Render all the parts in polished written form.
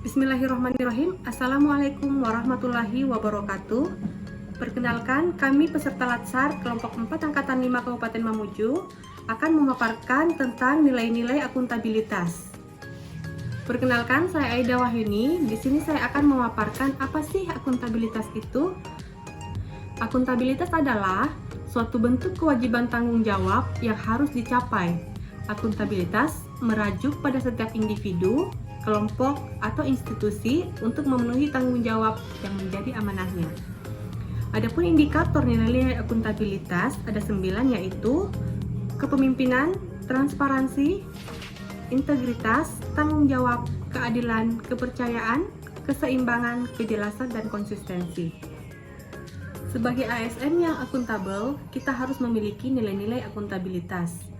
Bismillahirrahmanirrahim. Assalamualaikum warahmatullahi wabarakatuh. Perkenalkan, kami peserta Latsar kelompok 4 Angkatan 5 Kabupaten Mamuju akan memaparkan tentang nilai-nilai akuntabilitas. Perkenalkan, saya Aida Wahyuni. Di sini saya akan memaparkan apa sih akuntabilitas itu. Akuntabilitas adalah suatu bentuk kewajiban tanggung jawab yang harus dicapai. Akuntabilitas merajuk pada setiap individu, kelompok, atau institusi untuk memenuhi tanggung jawab yang menjadi amanahnya. Adapun indikator nilai akuntabilitas ada 9, yaitu kepemimpinan, transparansi, integritas, tanggung jawab, keadilan, kepercayaan, keseimbangan, kejelasan, dan konsistensi. Sebagai ASN yang akuntabel, kita harus memiliki nilai-nilai akuntabilitas.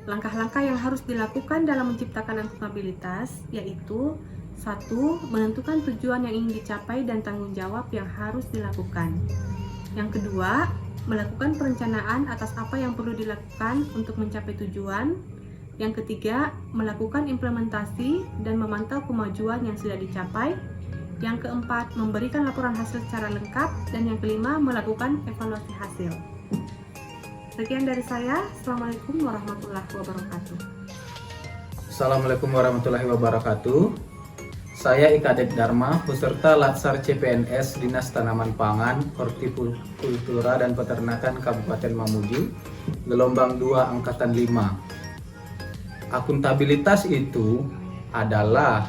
Langkah-langkah yang harus dilakukan dalam menciptakan akuntabilitas yaitu 1. Menentukan tujuan yang ingin dicapai dan tanggung jawab yang harus dilakukan. Yang kedua, melakukan perencanaan atas apa yang perlu dilakukan untuk mencapai tujuan. Yang ketiga, melakukan implementasi dan memantau kemajuan yang sudah dicapai. Yang keempat, memberikan laporan hasil secara lengkap. Dan yang kelima, melakukan evaluasi hasil. Sekian dari saya. Assalamualaikum warahmatullahi wabarakatuh. Assalamualaikum warahmatullahi wabarakatuh. Saya Ikadek Dharma, peserta Latsar CPNS Dinas Tanaman Pangan, Hortikultura dan Peternakan Kabupaten Mamuju, gelombang 2 Angkatan 5. Akuntabilitas itu adalah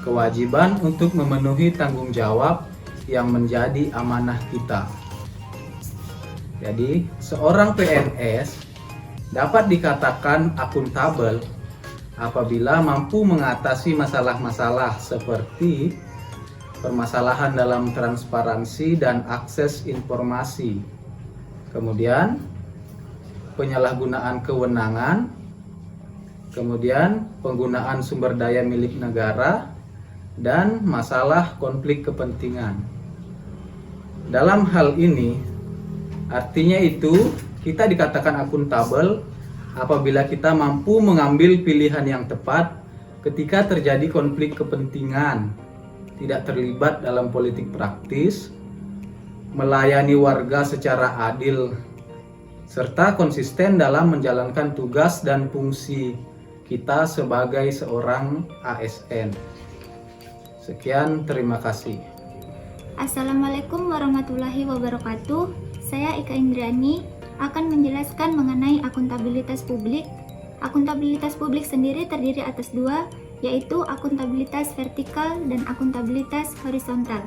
kewajiban untuk memenuhi tanggung jawab yang menjadi amanah kita. Jadi, seorang PNS dapat dikatakan akuntabel apabila mampu mengatasi masalah-masalah seperti permasalahan dalam transparansi dan akses informasi, kemudian penyalahgunaan kewenangan, kemudian penggunaan sumber daya milik negara, dan masalah konflik kepentingan. Dalam hal ini, artinya itu kita dikatakan akuntabel apabila kita mampu mengambil pilihan yang tepat ketika terjadi konflik kepentingan, tidak terlibat dalam politik praktis, melayani warga secara adil, serta konsisten dalam menjalankan tugas dan fungsi kita sebagai seorang ASN. Sekian, terima kasih. Assalamualaikum warahmatullahi wabarakatuh. Saya Ika Indrani akan menjelaskan mengenai akuntabilitas publik. Akuntabilitas publik sendiri terdiri atas 2, yaitu akuntabilitas vertikal dan akuntabilitas horizontal.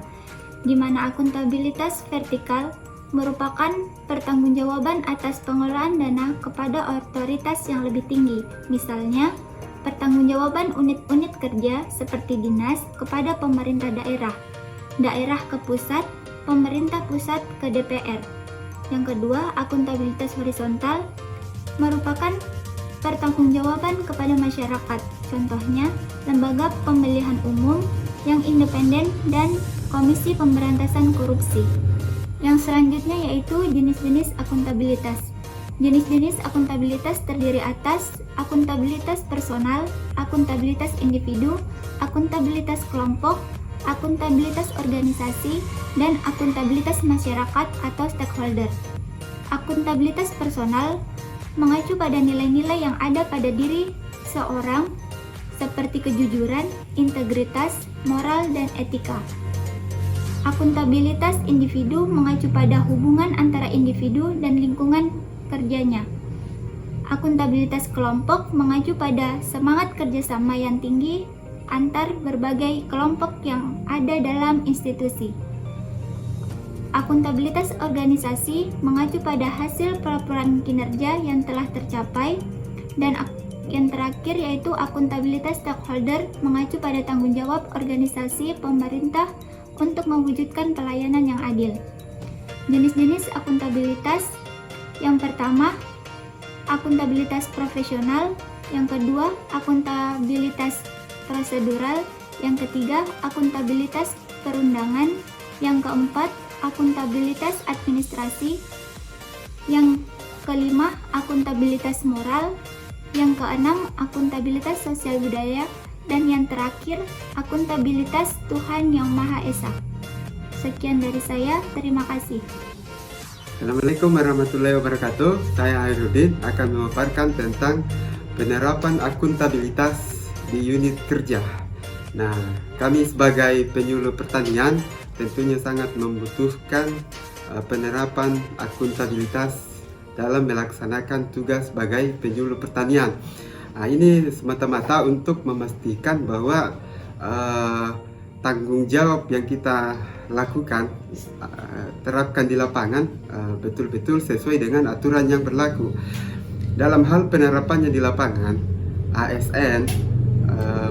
Di mana akuntabilitas vertikal merupakan pertanggungjawaban atas pengelolaan dana kepada otoritas yang lebih tinggi. Misalnya, pertanggungjawaban unit-unit kerja seperti dinas kepada pemerintah daerah, daerah ke pusat, pemerintah pusat ke DPR. Yang kedua, akuntabilitas horizontal merupakan pertanggungjawaban kepada masyarakat. Contohnya, lembaga pemilihan umum yang independen dan Komisi Pemberantasan Korupsi. Yang selanjutnya yaitu jenis-jenis akuntabilitas. Jenis-jenis akuntabilitas terdiri atas akuntabilitas personal, akuntabilitas individu, akuntabilitas kelompok, akuntabilitas organisasi, dan akuntabilitas masyarakat atau stakeholder. Akuntabilitas personal mengacu pada nilai-nilai yang ada pada diri seorang seperti kejujuran, integritas, moral, dan etika. Akuntabilitas individu mengacu pada hubungan antara individu dan lingkungan kerjanya. Akuntabilitas kelompok mengacu pada semangat kerjasama yang tinggi antar berbagai kelompok yang ada dalam institusi. Akuntabilitas organisasi mengacu pada hasil pelaporan kinerja yang telah tercapai, dan yang terakhir yaitu akuntabilitas stakeholder mengacu pada tanggung jawab organisasi pemerintah untuk mewujudkan pelayanan yang adil. Jenis-jenis akuntabilitas: yang pertama, akuntabilitas profesional; yang kedua, akuntabilitas prosedural; yang ketiga, akuntabilitas perundangan; yang keempat, akuntabilitas administrasi; yang kelima, akuntabilitas moral; yang keenam, akuntabilitas sosial budaya; dan yang terakhir, akuntabilitas Tuhan Yang Maha Esa. Sekian dari saya, terima kasih. Assalamualaikum warahmatullahi wabarakatuh. Saya Hairudin akan memaparkan tentang penerapan akuntabilitas di unit kerja. Nah, kami sebagai penyuluh pertanian tentunya sangat membutuhkan penerapan akuntabilitas dalam melaksanakan tugas sebagai penyuluh pertanian. Nah, ini semata-mata untuk memastikan bahwa tanggung jawab yang kita lakukan, terapkan di lapangan betul-betul sesuai dengan aturan yang berlaku. Dalam hal penerapannya di lapangan, ASN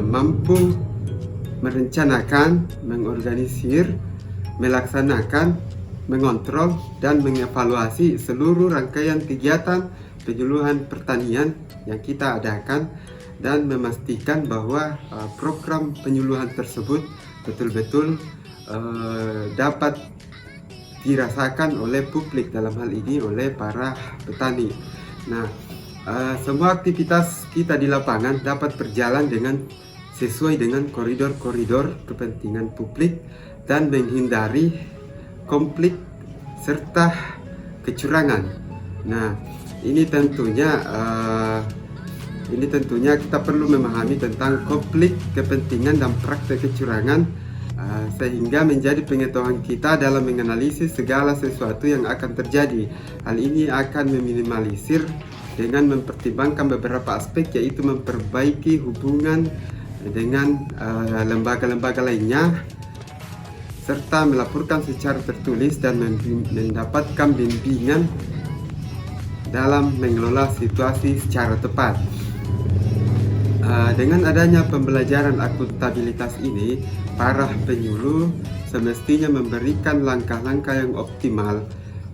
mampu merencanakan, mengorganisir, melaksanakan, mengontrol, dan mengevaluasi seluruh rangkaian kegiatan penyuluhan pertanian yang kita adakan dan memastikan bahwa program penyuluhan tersebut betul-betul dapat dirasakan oleh publik, dalam hal ini oleh para petani. Nah, semua aktivitas kita di lapangan dapat berjalan dengan sesuai dengan koridor-koridor kepentingan publik dan menghindari konflik serta kecurangan. Nah, ini tentunya kita perlu memahami tentang konflik kepentingan dan praktek kecurangan sehingga menjadi pengetahuan kita dalam menganalisis segala sesuatu yang akan terjadi. Hal ini akan meminimalisir dengan mempertimbangkan beberapa aspek, yaitu memperbaiki hubungan dengan lembaga-lembaga lainnya, serta melaporkan secara tertulis dan mendapatkan bimbingan dalam mengelola situasi secara tepat. Dengan adanya pembelajaran akuntabilitas ini, para penyuluh semestinya memberikan langkah-langkah yang optimal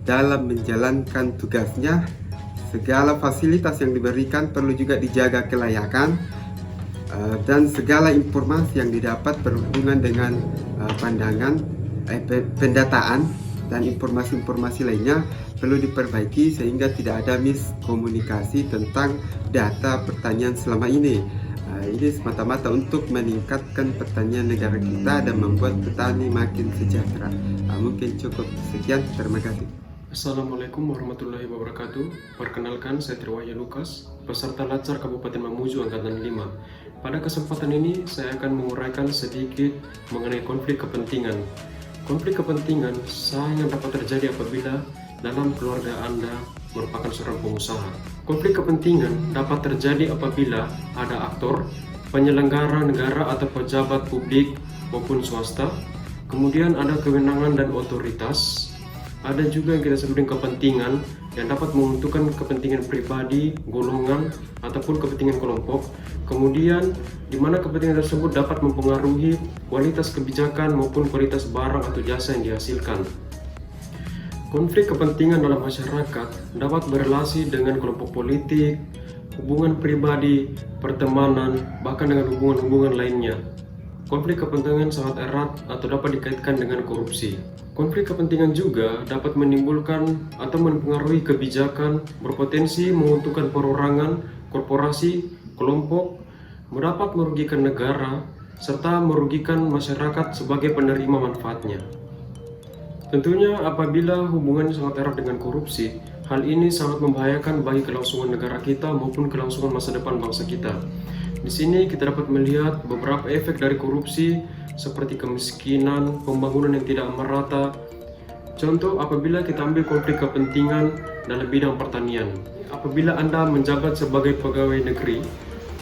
dalam menjalankan tugasnya. Segala fasilitas yang diberikan perlu juga dijaga kelayakan, dan segala informasi yang didapat berhubungan dengan pendataan dan informasi-informasi lainnya perlu diperbaiki sehingga tidak ada miskomunikasi tentang data pertanian selama ini. Ini semata-mata untuk meningkatkan pertanian negara kita dan membuat petani makin sejahtera. Mungkin cukup sekian, terima kasih. Assalamualaikum warahmatullahi wabarakatuh. Perkenalkan, saya Triwahya Lukas, peserta Latsar Kabupaten Mamuju Angkatan 5. Pada kesempatan ini, saya akan menguraikan sedikit mengenai konflik kepentingan. Konflik kepentingan sangat dapat terjadi apabila dalam keluarga Anda merupakan seorang pengusaha. Konflik kepentingan dapat terjadi apabila ada aktor, penyelenggara negara atau pejabat publik maupun swasta, kemudian ada kewenangan dan otoritas. Ada juga yang kita sebut dengan kepentingan yang dapat menentukan kepentingan pribadi, golongan, ataupun kepentingan kelompok. Kemudian, di mana kepentingan tersebut dapat mempengaruhi kualitas kebijakan maupun kualitas barang atau jasa yang dihasilkan. Konflik kepentingan dalam masyarakat dapat berelasi dengan kelompok politik, hubungan pribadi, pertemanan, bahkan dengan hubungan-hubungan lainnya. Konflik kepentingan sangat erat atau dapat dikaitkan dengan korupsi. Konflik kepentingan juga dapat menimbulkan atau mempengaruhi kebijakan, berpotensi menguntungkan perorangan, korporasi, kelompok, dapat merugikan negara, serta merugikan masyarakat sebagai penerima manfaatnya. Tentunya apabila hubungannya sangat erat dengan korupsi, hal ini sangat membahayakan bagi kelangsungan negara kita maupun kelangsungan masa depan bangsa kita. Di sini kita dapat melihat beberapa efek dari korupsi seperti kemiskinan, pembangunan yang tidak merata. Contoh, apabila kita ambil konflik kepentingan dalam bidang pertanian. Apabila Anda menjabat sebagai pegawai negeri,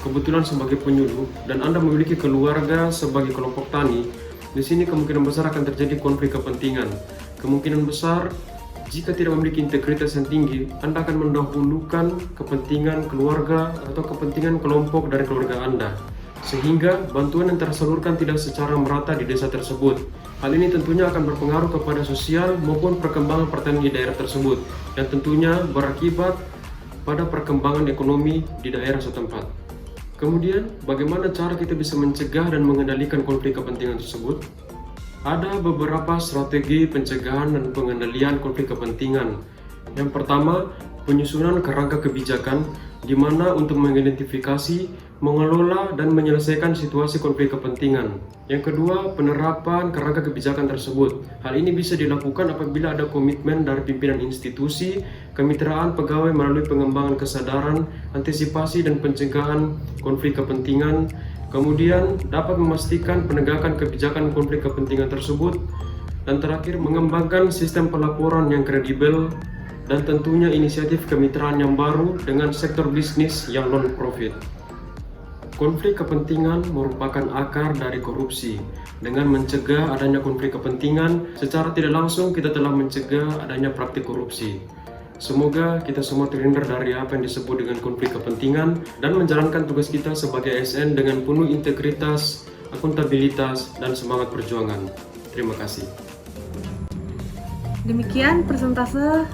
kebetulan sebagai penyuluh, dan Anda memiliki keluarga sebagai kelompok tani, di sini kemungkinan besar akan terjadi konflik kepentingan. Kemungkinan besar, jika tidak memiliki integritas yang tinggi, Anda akan mendahulukan kepentingan keluarga atau kepentingan kelompok dari keluarga Anda, sehingga bantuan yang tersalurkan tidak secara merata di desa tersebut. Hal ini tentunya akan berpengaruh kepada sosial maupun perkembangan pertanian di daerah tersebut, dan tentunya berakibat pada perkembangan ekonomi di daerah setempat. Kemudian, bagaimana cara kita bisa mencegah dan mengendalikan konflik kepentingan tersebut? Ada beberapa strategi pencegahan dan pengendalian konflik kepentingan. Yang pertama, penyusunan kerangka kebijakan di mana untuk mengidentifikasi, mengelola, dan menyelesaikan situasi konflik kepentingan. Yang kedua, penerapan kerangka kebijakan tersebut. Hal ini bisa dilakukan apabila ada komitmen dari pimpinan institusi, kemitraan pegawai melalui pengembangan kesadaran, antisipasi, dan pencegahan konflik kepentingan. Kemudian, dapat memastikan penegakan kebijakan konflik kepentingan tersebut. Dan terakhir, mengembangkan sistem pelaporan yang kredibel dan tentunya inisiatif kemitraan yang baru dengan sektor bisnis yang non-profit. Konflik kepentingan merupakan akar dari korupsi. Dengan mencegah adanya konflik kepentingan, secara tidak langsung kita telah mencegah adanya praktik korupsi. Semoga kita semua terhindar dari apa yang disebut dengan konflik kepentingan dan menjalankan tugas kita sebagai ASN dengan penuh integritas, akuntabilitas, dan semangat perjuangan. Terima kasih. Demikian persentase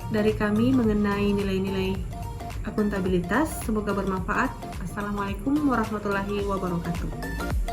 dari kami mengenai nilai-nilai akuntabilitas. Semoga bermanfaat. Assalamualaikum warahmatullahi wabarakatuh.